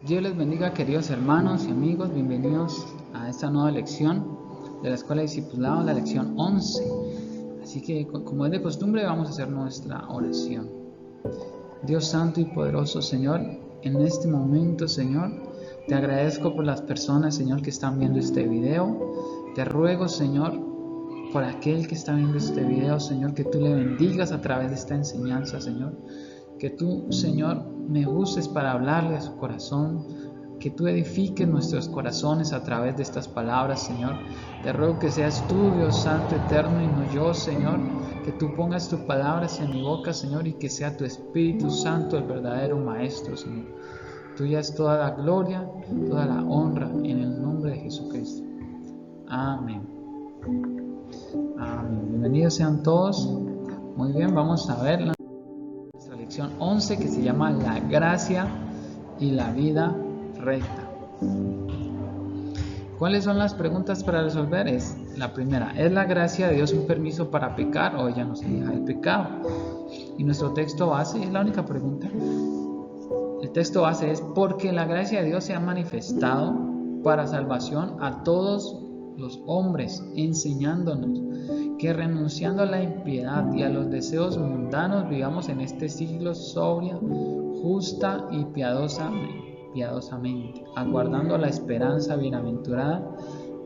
Dios les bendiga, queridos hermanos y amigos. Bienvenidos a esta nueva lección de la Escuela de Discipulado, la lección 11. Así que, como es de costumbre, vamos a hacer nuestra oración. Dios santo y poderoso, Señor, en este momento, Señor, te agradezco por las personas, Señor, que están viendo este video. Te ruego, Señor, por aquel que está viendo este video, Señor, que tú le bendigas a través de esta enseñanza, Señor. Que tú, Señor, me uses para hablarle a su corazón, que tú edifiques nuestros corazones a través de estas palabras, Señor. Te ruego que seas tú, Dios Santo, eterno, y no yo, Señor, que tú pongas tus palabras en mi boca, Señor, y que sea tu Espíritu Santo el verdadero Maestro, Señor. Tuya es toda la gloria, toda la honra, en el nombre de Jesucristo. Amén. Amén. Bienvenidos sean todos. Muy bien, vamos a ver nuestra lección 11, que se llama La gracia y la vida recta. ¿Cuáles son las preguntas para resolver? La primera, ¿es la gracia de Dios un permiso para pecar o ella nos aleja del pecado? Y nuestro texto base es la única pregunta. El texto base es: porque la gracia de Dios se ha manifestado para salvación a todos los hombres, enseñándonos que renunciando a la impiedad y a los deseos mundanos vivamos en este siglo sobria, justa y piadosamente, aguardando la esperanza bienaventurada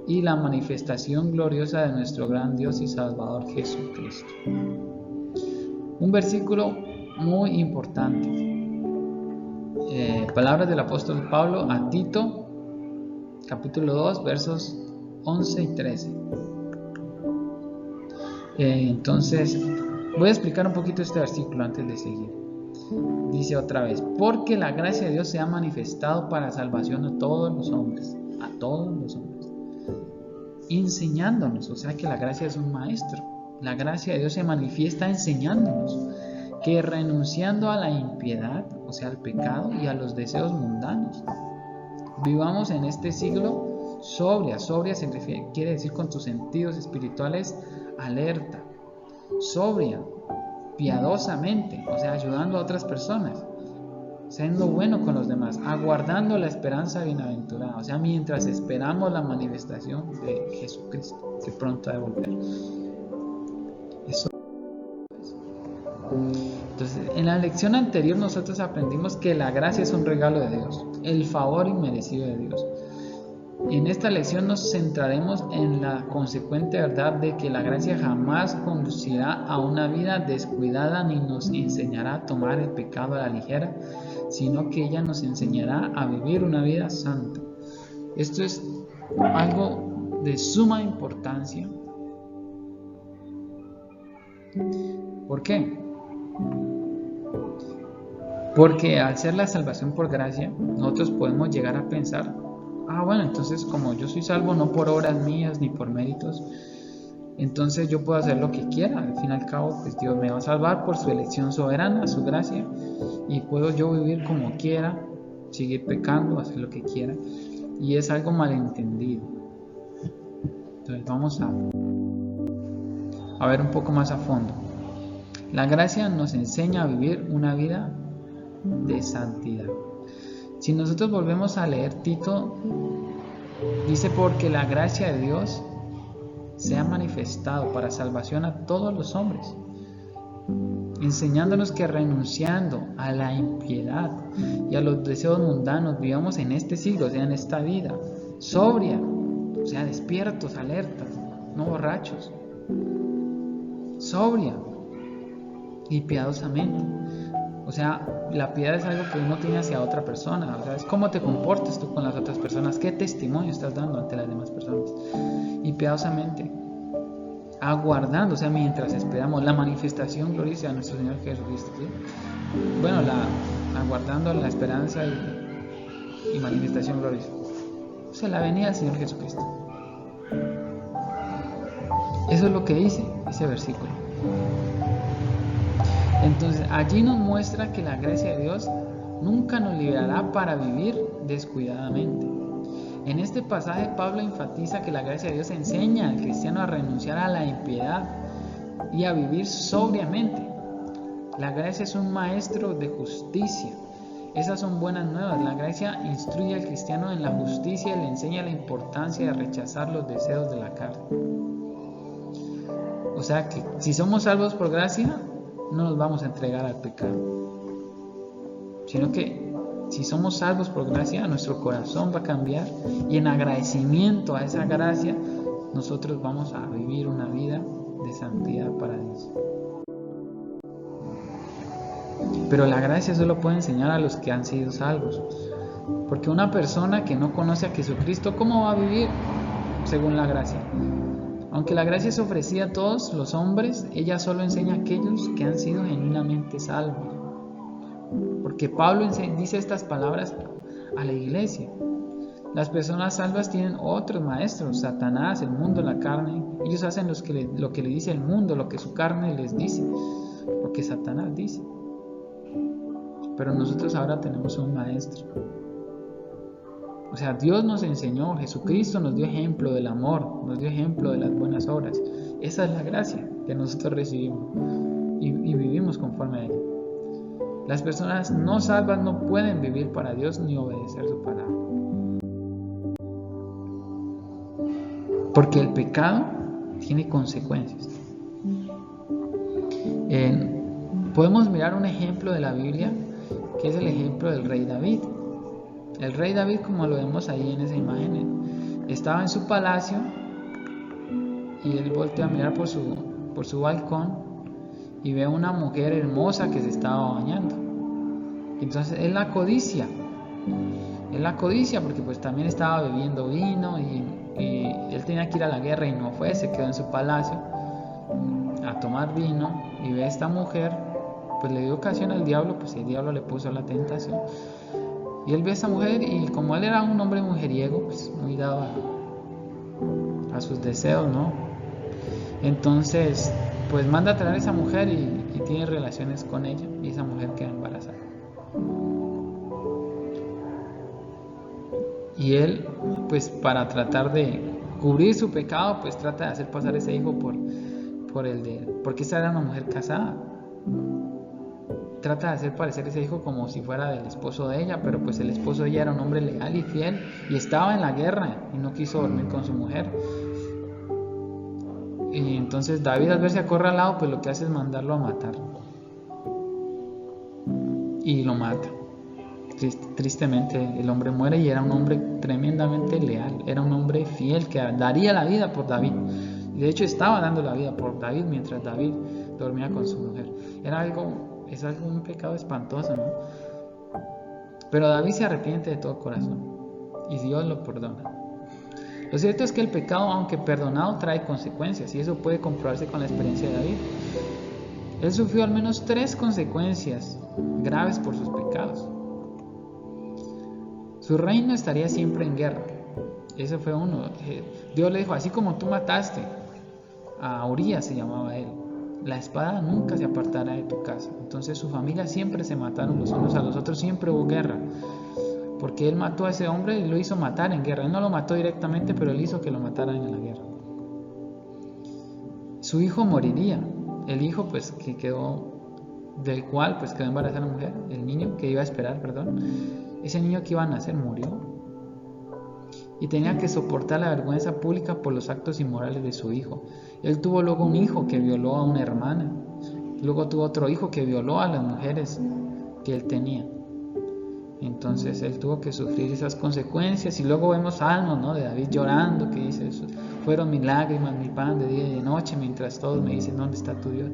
y la manifestación gloriosa de nuestro gran Dios y Salvador Jesucristo. Un versículo muy importante. Palabras del apóstol Pablo a Tito, capítulo 2, versos 11 y 13. Entonces, voy a explicar un poquito este versículo antes de seguir. Dice otra vez: porque la gracia de Dios se ha manifestado para salvación a todos los hombres, enseñándonos. O sea que la gracia es un maestro. La gracia de Dios se manifiesta enseñándonos que renunciando a la impiedad, o sea, al pecado y a los deseos mundanos, vivamos en este siglo sobria quiere decir con tus sentidos espirituales alerta, sobria, piadosamente, o sea, ayudando a otras personas, siendo bueno con los demás, aguardando la esperanza bienaventurada, o sea, mientras esperamos la manifestación de Jesucristo, que pronto ha de volver. Entonces, en la lección anterior nosotros aprendimos que la gracia es un regalo de Dios, el favor inmerecido de Dios. En esta lección nos centraremos en la consecuente verdad de que la gracia jamás conducirá a una vida descuidada ni nos enseñará a tomar el pecado a la ligera, sino que ella nos enseñará a vivir una vida santa. Esto es algo de suma importancia. ¿Por qué? Porque al ser la salvación por gracia, nosotros podemos llegar a pensar: bueno, entonces como yo soy salvo no por obras mías ni por méritos, entonces yo puedo hacer lo que quiera. Al fin y al cabo, pues Dios me va a salvar por su elección soberana, su gracia, y puedo yo vivir como quiera, seguir pecando, hacer lo que quiera. Y es algo malentendido. Entonces vamos a ver un poco más a fondo. La gracia nos enseña a vivir una vida de santidad. Si nosotros volvemos a leer Tito, dice: porque la gracia de Dios se ha manifestado para salvación a todos los hombres, enseñándonos que renunciando a la impiedad y a los deseos mundanos vivamos en este siglo, o sea, en esta vida sobria, o sea, despiertos, alertas, no borrachos, sobria y piadosamente. O sea, la piedad es algo que uno tiene hacia otra persona. O sea, es cómo te comportas tú con las otras personas, qué testimonio estás dando ante las demás personas. Y piadosamente, aguardando, o sea, mientras esperamos la manifestación gloriosa de nuestro Señor Jesucristo, ¿sí? Bueno, aguardando la esperanza y manifestación gloriosa, o sea, la venida del Señor Jesucristo. Eso es lo que dice ese versículo. Entonces allí nos muestra que la gracia de Dios nunca nos liberará para vivir descuidadamente. En este pasaje Pablo enfatiza que la gracia de Dios enseña al cristiano a renunciar a la impiedad y a vivir sobriamente. La gracia es un maestro de justicia Esas son buenas nuevas. La gracia instruye al cristiano en la justicia y le enseña la importancia de rechazar los deseos de la carne. O sea que si somos salvos por gracia, no nos vamos a entregar al pecado, sino que si somos salvos por gracia, nuestro corazón va a cambiar y en agradecimiento a esa gracia nosotros vamos a vivir una vida de santidad para Dios. Pero la gracia solo puede enseñar a los que han sido salvos, porque una persona que no conoce a Jesucristo, ¿cómo va a vivir según la gracia? Aunque la gracia es ofrecida a todos los hombres, ella solo enseña a aquellos que han sido genuinamente salvos. Porque Pablo dice estas palabras a la iglesia. Las personas salvas tienen otros maestros, Satanás, el mundo, la carne. Ellos hacen lo que le dice el mundo, lo que su carne les dice, lo que Satanás dice. Pero nosotros ahora tenemos un maestro. O sea, Dios nos enseñó, Jesucristo nos dio ejemplo del amor, nos dio ejemplo de las buenas obras. Esa es la gracia que nosotros recibimos y vivimos conforme a ella. Las personas no salvas no pueden vivir para Dios ni obedecer su palabra. Porque el pecado tiene consecuencias. Podemos mirar un ejemplo de la Biblia, que es el ejemplo del rey David. El rey David, como lo vemos ahí en esa imagen, estaba en su palacio y él voltea a mirar por su balcón y ve a una mujer hermosa que se estaba bañando. Entonces él la codicia porque pues también estaba bebiendo vino y él tenía que ir a la guerra y no fue, se quedó en su palacio a tomar vino y ve a esta mujer, pues le dio ocasión al diablo, pues el diablo le puso la tentación y él ve a esa mujer y como él era un hombre mujeriego, pues muy dado a sus deseos, ¿no? Entonces pues manda a traer a esa mujer y tiene relaciones con ella y esa mujer queda embarazada. Y él, pues para tratar de cubrir su pecado, pues trata de hacer pasar ese hijo por el de él, porque esa era una mujer casada. Trata de hacer parecer ese hijo como si fuera del esposo de ella, pero pues el esposo de ella era un hombre leal y fiel y estaba en la guerra y no quiso dormir con su mujer. Y entonces David, al verse acorralado, pues lo que hace es mandarlo a matar y lo mata. Tristemente el hombre muere y era un hombre tremendamente leal, era un hombre fiel que daría la vida por David. Y de hecho estaba dando la vida por David mientras David dormía con su mujer. Es un pecado espantoso, ¿no? Pero David se arrepiente de todo corazón y Dios lo perdona. Lo cierto es que el pecado, aunque perdonado, trae consecuencias y eso puede comprobarse con la experiencia de David. Él sufrió al menos 3 consecuencias graves por sus pecados. Su reino estaría siempre en guerra. Ese fue uno. Dios le dijo, así como tú mataste a Urías, se llamaba él, la espada nunca se apartará de tu casa. Entonces su familia siempre se mataron los unos a los otros, siempre hubo guerra. Porque él mató a ese hombre y lo hizo matar en guerra. Él no lo mató directamente, pero él hizo que lo mataran en la guerra. Su hijo moriría. El hijo pues que del cual pues quedó embarazada la mujer, el niño que iba a esperar, ese niño que iba a nacer murió y tenía que soportar la vergüenza pública por los actos inmorales de su hijo. Él tuvo luego un hijo que violó a una hermana, luego tuvo otro hijo que violó a las mujeres que él tenía. Entonces él tuvo que sufrir esas consecuencias y luego vemos salmos, ¿no?, de David llorando, que dice, fueron mis lágrimas, mi pan de día y de noche, mientras todos me dicen, ¿dónde está tu Dios?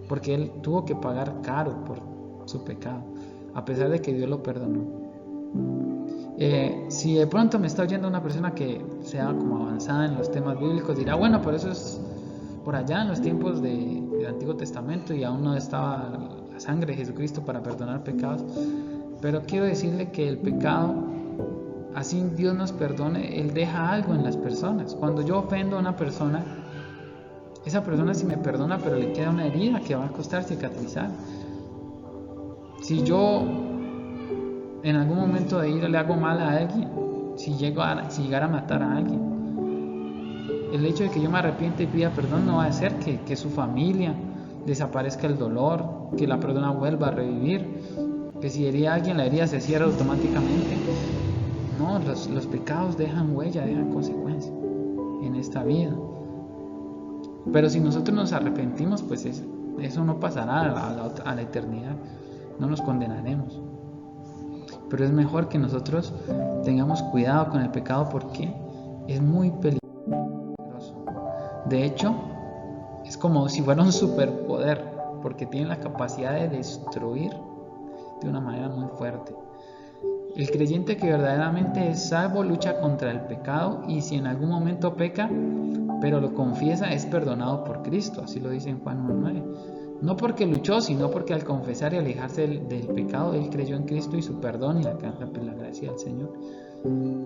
Porque él tuvo que pagar caro por su pecado, a pesar de que Dios lo perdonó. Si de pronto me está oyendo una persona que sea como avanzada en los temas bíblicos, dirá, bueno, pero eso es por allá en los tiempos del Antiguo Testamento y aún no estaba la sangre de Jesucristo para perdonar pecados. Pero quiero decirle que el pecado, así Dios nos perdone, Él deja algo en las personas. Cuando yo ofendo a una persona, esa persona sí me perdona, pero le queda una herida que va a costar cicatrizar. Si yo en algún momento de ira le hago mal a alguien, si llegara a matar a alguien, el hecho de que yo me arrepienta y pida perdón no va a hacer que su familia desaparezca el dolor, que la persona vuelva a revivir, que si hería a alguien la herida se cierra automáticamente. No, los pecados dejan huella, dejan consecuencias en esta vida. Pero si nosotros nos arrepentimos, pues eso no pasará a la eternidad, no nos condenaremos. Pero es mejor que nosotros tengamos cuidado con el pecado porque es muy peligroso. De hecho, es como si fuera un superpoder, porque tiene la capacidad de destruir de una manera muy fuerte. El creyente que verdaderamente es salvo lucha contra el pecado, y si en algún momento peca, pero lo confiesa, es perdonado por Cristo. Así lo dice en Juan 1:9. No porque luchó, sino porque al confesar y alejarse del pecado, él creyó en Cristo y su perdón y la gracia del Señor.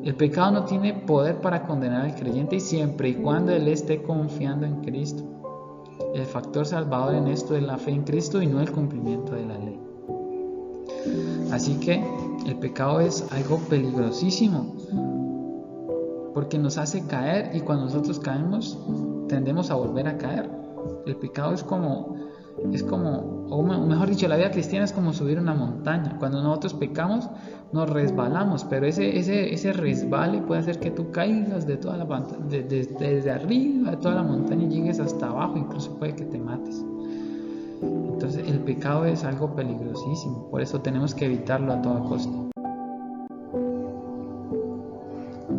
El pecado no tiene poder para condenar al creyente, y siempre y cuando él esté confiando en Cristo. El factor salvador en esto es la fe en Cristo y no el cumplimiento de la ley. Así que el pecado es algo peligrosísimo, porque nos hace caer, y cuando nosotros caemos tendemos a volver a caer. El pecado es como, o mejor dicho, la vida cristiana es como subir una montaña. Cuando nosotros pecamos nos resbalamos, pero ese resbale puede hacer que tú caigas de toda desde arriba de toda la montaña y llegues hasta abajo, incluso puede que te mates. Entonces el pecado es algo peligrosísimo, por eso tenemos que evitarlo a toda costa.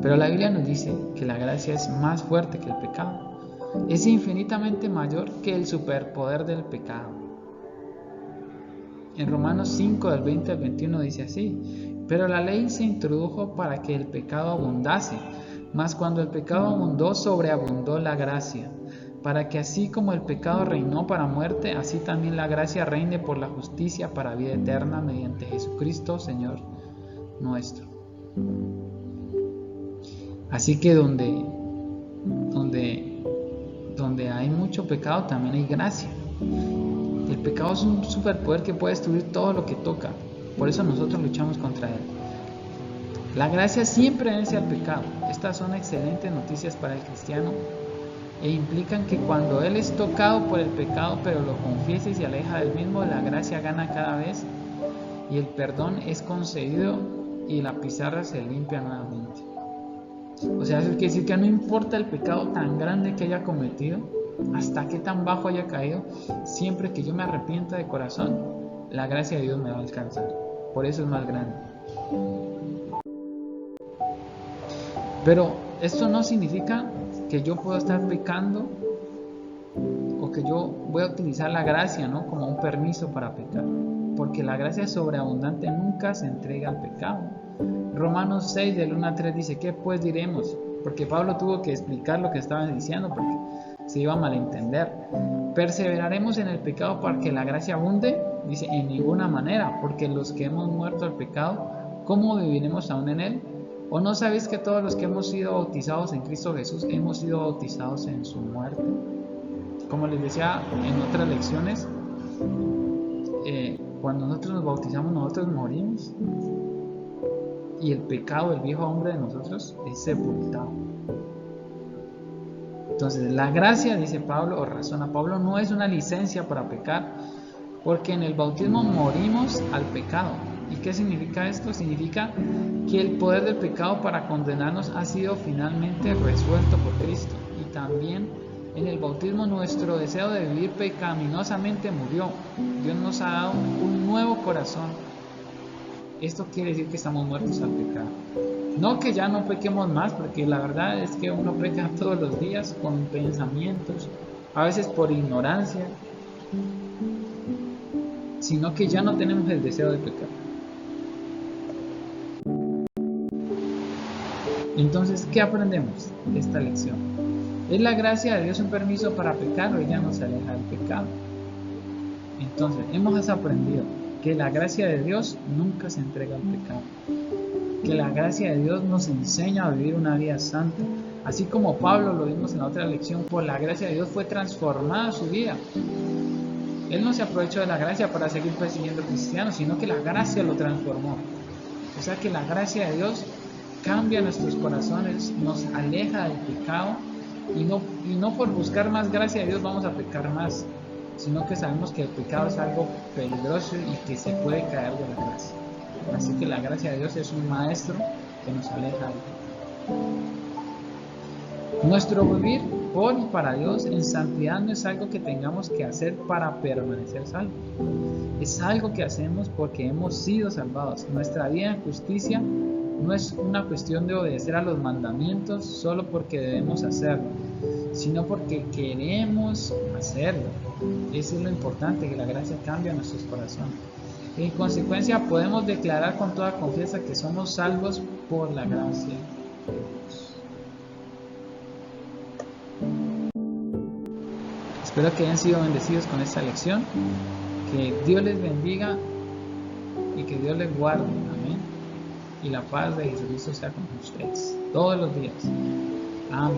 Pero la Biblia nos dice que la gracia es más fuerte que el pecado, es infinitamente mayor que el superpoder del pecado. En Romanos 5 del 20 al 21 dice así: pero la ley se introdujo para que el pecado abundase, mas cuando el pecado abundó, sobreabundó la gracia, para que así como el pecado reinó para muerte, así también la gracia reine por la justicia para vida eterna mediante Jesucristo, Señor nuestro. Así que donde hay mucho pecado, también hay gracia. El pecado es un superpoder que puede destruir todo lo que toca. Por eso nosotros luchamos contra él. La gracia siempre vence al pecado. Estas son excelentes noticias para el cristiano, e implican que cuando él es tocado por el pecado, pero lo confiesa y se aleja del mismo, la gracia gana cada vez, y el perdón es concedido y la pizarra se limpia nuevamente. O sea, eso quiere decir que no importa el pecado tan grande que haya cometido, hasta qué tan bajo haya caído, siempre que yo me arrepienta de corazón, la gracia de Dios me va a alcanzar. Por eso es más grande. Pero esto no significa que yo puedo estar pecando, o que yo voy a utilizar la gracia, ¿no?, como un permiso para pecar, porque la gracia sobreabundante nunca se entrega al pecado. Romanos 6 del 1 al 3 dice: ¿qué pues diremos? Porque Pablo tuvo que explicar lo que estaban diciendo porque se iba a malentender. ¿Perseveraremos en el pecado para que la gracia abunde? Dice: en ninguna manera, porque los que hemos muerto al pecado, ¿cómo viviremos aún en él? ¿O no sabéis que todos los que hemos sido bautizados en Cristo Jesús hemos sido bautizados en su muerte? Como les decía en otras lecciones, cuando nosotros nos bautizamos, nosotros morimos, y el pecado, el viejo hombre de nosotros, es sepultado. Entonces la gracia, dice Pablo, o razona Pablo, no es una licencia para pecar, porque en el bautismo morimos al pecado. ¿Y qué significa esto? Significa que el poder del pecado para condenarnos ha sido finalmente resuelto por Cristo, y también en el bautismo nuestro deseo de vivir pecaminosamente murió. Dios nos ha dado un nuevo corazón. Esto quiere decir que estamos muertos al pecado. No que ya no pequemos más, porque la verdad es que uno peca todos los días con pensamientos, a veces por ignorancia, sino que ya no tenemos el deseo de pecar. Entonces, ¿qué aprendemos de esta lección? ¿Es la gracia de Dios un permiso para pecar, o ella nos aleja del pecado? Entonces, hemos aprendido que la gracia de Dios nunca se entrega al pecado, que la gracia de Dios nos enseña a vivir una vida santa, así como Pablo, lo vimos en la otra lección, por la gracia de Dios fue transformada su vida. Él no se aprovechó de la gracia para seguir persiguiendo cristianos, sino que la gracia lo transformó. O sea que la gracia de Dios cambia nuestros corazones, nos aleja del pecado, y no por buscar más gracia de Dios vamos a pecar más. sino que sabemos que el pecado es algo peligroso y que se puede caer de la gracia. Así que la gracia de Dios es un maestro que nos aleja de Él. Nuestro vivir por y para Dios en santidad no es algo que tengamos que hacer para permanecer salvos. Es algo que hacemos porque hemos sido salvados. Nuestra vida en justicia no es una cuestión de obedecer a los mandamientos solo porque debemos hacerlo, sino porque queremos hacerlo. Eso es lo importante, que la gracia cambia nuestros corazones. En consecuencia, podemos declarar con toda confianza que somos salvos por la gracia de Dios. Espero que hayan sido bendecidos con esta lección. Que Dios les bendiga y que Dios les guarde. Amén. Y la paz de Jesucristo sea con ustedes todos los días. Amén.